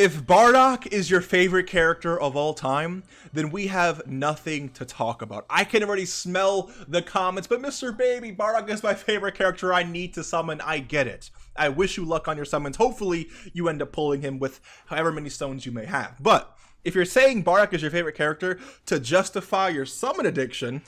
If Bardock is your favorite character of all time, then we have nothing to talk about. I can already smell the comments, but Mr. Baby, Bardock is my favorite character I need to summon. I get it. I wish you luck on your summons. Hopefully, you end up pulling him with however many stones you may have. But if you're saying Bardock is your favorite character to justify your summon addiction,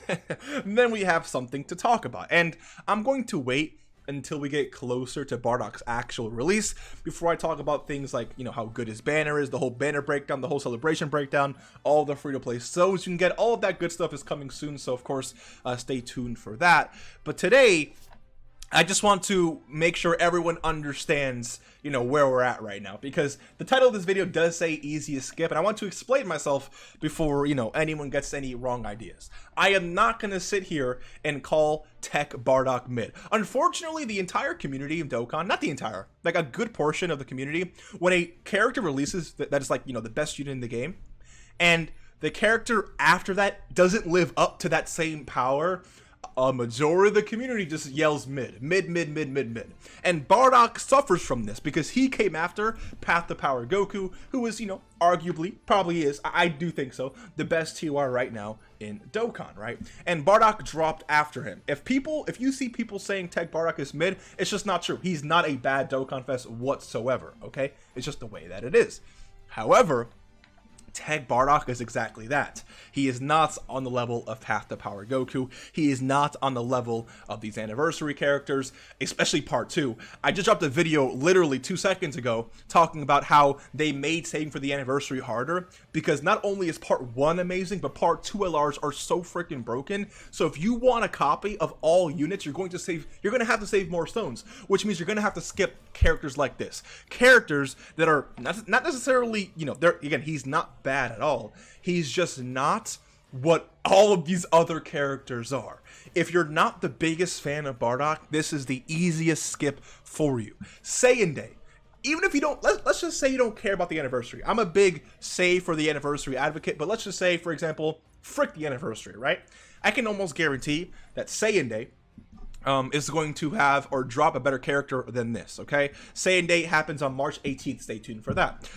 then we have something to talk about. And I'm going to wait until we get closer to Bardock's actual release before I talk about things like, you know, how good his banner is, the whole banner breakdown, the whole celebration breakdown, all the free-to-play stones you can get. All of that good stuff is coming soon, so of course, stay tuned for that. But today, I just want to make sure everyone understands, you know, where we're at right now, because the title of this video does say easy skip, and I want to explain myself before, you know, anyone gets any wrong ideas. I am not going to sit here and call Tech Bardock mid. Unfortunately, the entire community of Dokkan, not the entire, like a good portion of the community, when a character releases that is like, you know, the best unit in the game, and the character after that doesn't live up to that same power, a majority of the community just yells mid. And Bardock suffers from this because he came after Path to Power Goku, who is, you know, arguably, probably is, I do think so, the best TOR right now in Dokkan, right? And Bardock dropped after him. If you see people saying Tech Bardock is mid, it's just not true. He's not a bad Dokkan Fest whatsoever, okay? It's just the way that it is. However, Tech Bardock is exactly that. He is not on the level of Path to Power Goku. He is not on the level of these anniversary characters, especially Part 2. I just dropped a video literally 2 seconds ago talking about how they made saving for the anniversary harder, because not only is Part 1 amazing, but Part 2 LRs are so freaking broken. So if you want a copy of all units, you're going to have to save more stones, which means you're going to have to skip characters like this. Characters that are not necessarily, you know, again, he's not bad at all. He's just not what all of these other characters are. If you're not the biggest fan of Bardock, this is the easiest skip for you. Saiyan Day. Even if you don't, let's just say you don't care about the anniversary. I'm a big save for the anniversary advocate, but let's just say, for example, frick the anniversary, right? I can almost guarantee that Saiyan Day is going to have or drop a better character than this, okay? Saiyan Day happens on March 18th. Stay tuned for that.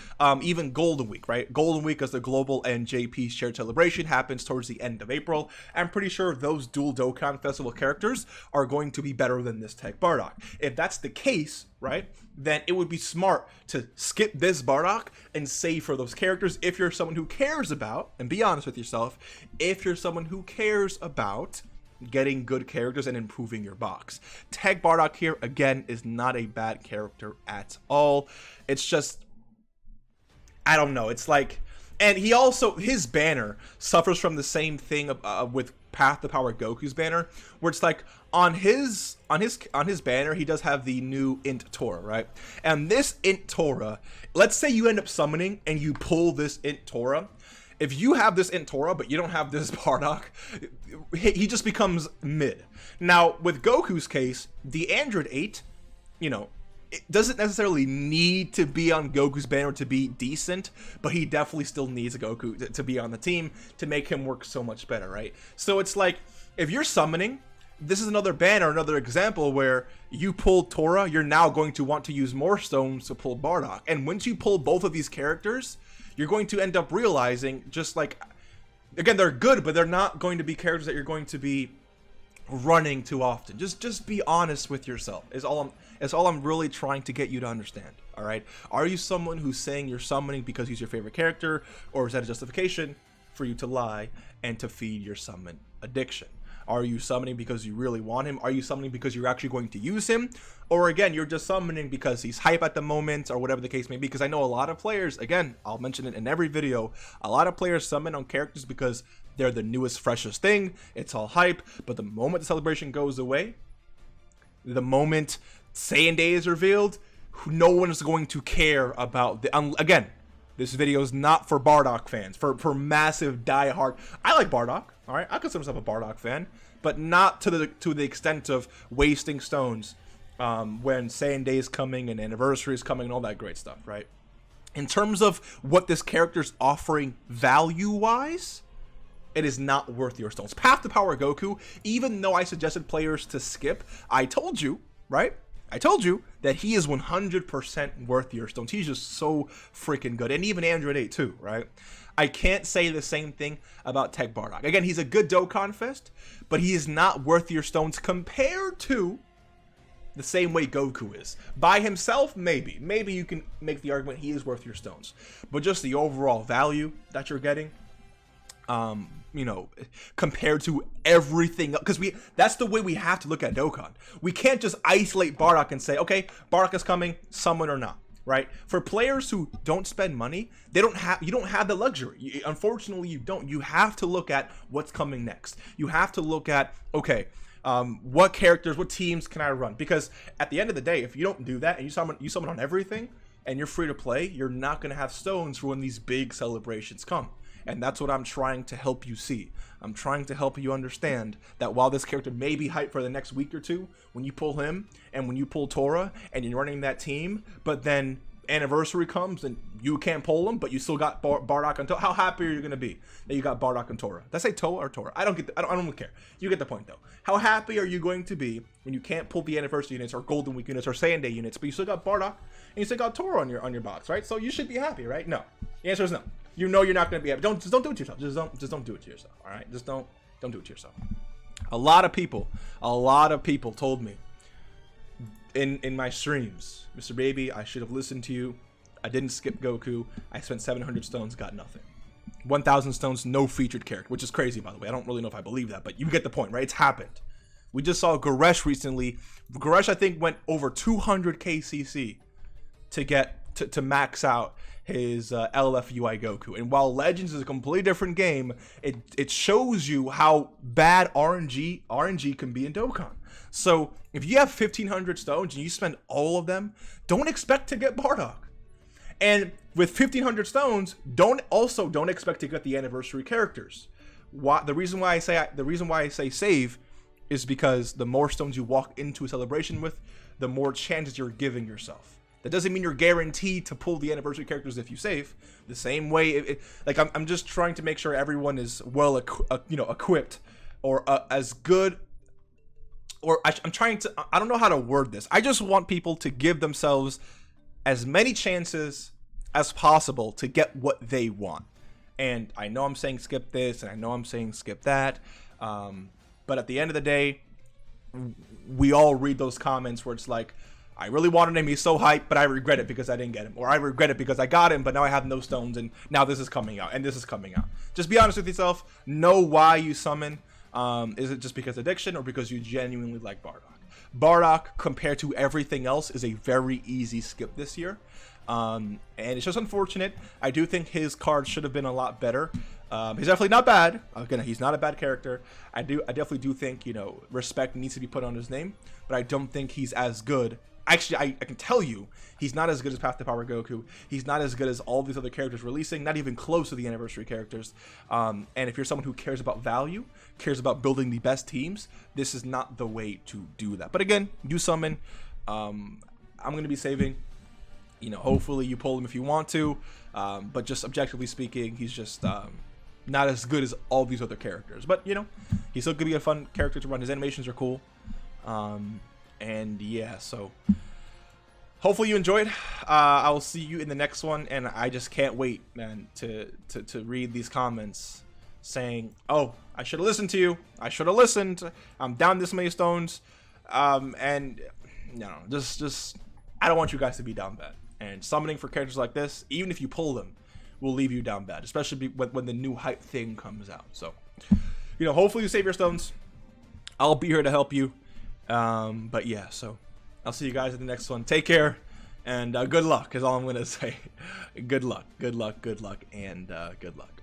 Even Golden Week, right? Golden Week is the global and JP shared celebration, happens towards the end of April. I'm pretty sure those dual Dokkan Festival characters are going to be better than this Tech Bardock. If that's the case, right, then it would be smart to skip this Bardock and save for those characters if you're someone who cares about, and be honest with yourself, if you're someone who cares about getting good characters and improving your box. Tech Bardock here, again, is not a bad character at all. It's just, I don't know, it's like, and he also, his banner suffers from the same thing with Path to Power Goku's banner, where it's like, on his banner, he does have the new Int Tora, right? And this Int Tora, let's say you end up summoning and you pull this Int Tora. If you have this Int Tora, but you don't have this Bardock, he just becomes mid. Now, with Goku's case, the Android 8, you know, it doesn't necessarily need to be on Goku's banner to be decent, but he definitely still needs a Goku to be on the team to make him work so much better, right? So it's like, if you're summoning, this is another banner, another example where you pull Tora, you're now going to want to use more stones to pull Bardock. And once you pull both of these characters, you're going to end up realizing, just like, again, they're good, but they're not going to be characters that you're going to be running too often. Just be honest with yourself is all I'm really trying to get you to understand. All right, are you someone who's saying you're summoning because he's your favorite character, or is that a justification for you to lie and to feed your summon addiction? Are you summoning because you really want him? Are you summoning because you're actually going to use him? Or again, you're just summoning because he's hype at the moment, or whatever the case may be? Because I know a lot of players, again, I'll mention it in every video, a lot of players summon on characters because they're the newest, freshest thing. It's all hype. But the moment the celebration goes away, the moment Saiyan Day is revealed, no one is going to care about the... Again, this video is not for Bardock fans, for massive diehard. I like Bardock, all right? I consider myself a Bardock fan, but not to the extent of wasting stones when Saiyan Day is coming and anniversary is coming and all that great stuff, right? In terms of what this character's offering value-wise, it is not worth your stones. Path to Power Goku, even though I suggested players to skip, I told you, right? I told you that he is 100% worth your stones. He's just so freaking good. And even Android 8 too, right? I can't say the same thing about Tech Bardock. Again, he's a good Dokkan Fist, but he is not worth your stones compared to the same way Goku is. By himself, maybe. Maybe you can make the argument he is worth your stones. But just the overall value that you're getting, you know, compared to everything, because that's the way we have to look at Dokkan. We can't just isolate Bardock and say, okay, Bardock is coming, summon or not, right? For players who don't spend money, you don't have the luxury. Unfortunately, you don't. You have to look at what's coming next. You have to look at, okay, what characters, what teams can I run? Because at the end of the day, if you don't do that and you summon on everything and you're free to play, you're not going to have stones for when these big celebrations come. And that's what I'm trying to help you see. I'm trying to help you understand that while this character may be hyped for the next week or two, when you pull him and when you pull Tora and you're running that team, but then anniversary comes and you can't pull him, but you still got Bardock and Tora, how happy are you going to be that you got Bardock and Tora? Did I say Toa or Tora? I don't care. You get the point though. How happy are you going to be when you can't pull the anniversary units or Golden Week units or Saiyan Day units, but you still got Bardock and you still got Tora on your box, right? So you should be happy, right? No. The answer is no. You know you're not going to be happy. Just don't do it to yourself. Just don't do it to yourself. All right. Just don't do it to yourself. A lot of people told me in my streams, Mr. Baby, I should have listened to you. I didn't skip Goku. I spent 700 stones, got nothing. 1,000 stones, no featured character, which is crazy, by the way. I don't really know if I believe that, but you get the point, right? It's happened. We just saw Goresh recently. Goresh, I think, went over 200 KCC to get to max out his LFUI Goku. And while Legends is a completely different game, it shows you how bad RNG can be in Dokkan. So if you have 1,500 stones and you spend all of them, don't expect to get Bardock. And with 1,500 stones, don't expect to get the anniversary characters. The reason why I say save is because the more stones you walk into a celebration with, the more chances you're giving yourself. That doesn't mean you're guaranteed to pull the anniversary characters if you save. The same way, I'm just trying to make sure everyone is well, equipped, or as good. Or I'm trying to. I don't know how to word this. I just want people to give themselves as many chances as possible to get what they want. And I know I'm saying skip this, and I know I'm saying skip that. But at the end of the day, we all read those comments where it's like, I really wanted him, he's so hyped, but I regret it because I didn't get him. Or I regret it because I got him, but now I have no stones, and now this is coming out, and this is coming out. Just be honest with yourself. Know why you summon. Is it just because addiction, or because you genuinely like Bardock? Bardock, compared to everything else, is a very easy skip this year. And it's just unfortunate. I do think his card should have been a lot better. He's definitely not bad. Again, he's not a bad character. I definitely do think, respect needs to be put on his name, but I don't think he's as good. Actually, I can tell you, he's not as good as Path to Power Goku. He's not as good as all these other characters releasing, not even close to the anniversary characters. And if you're someone who cares about value, cares about building the best teams, this is not the way to do that. But again, you summon. I'm going to be saving. Hopefully you pull him if you want to. But just objectively speaking, he's just not as good as all these other characters. But, he's still going to be a fun character to run. His animations are cool. And yeah, so hopefully you enjoyed. I will see you in the next one, and I just can't wait, man, to read these comments saying, oh, I should have listened to you. I should have listened. I'm down this many stones. And just I don't want you guys to be down bad. And summoning for characters like this, even if you pull them, will leave you down bad, especially when the new hype thing comes out. So, hopefully you save your stones. I'll be here to help you. But yeah, so I'll see you guys in the next one. Take care, and good luck is all I'm going to say. Good luck, and good luck.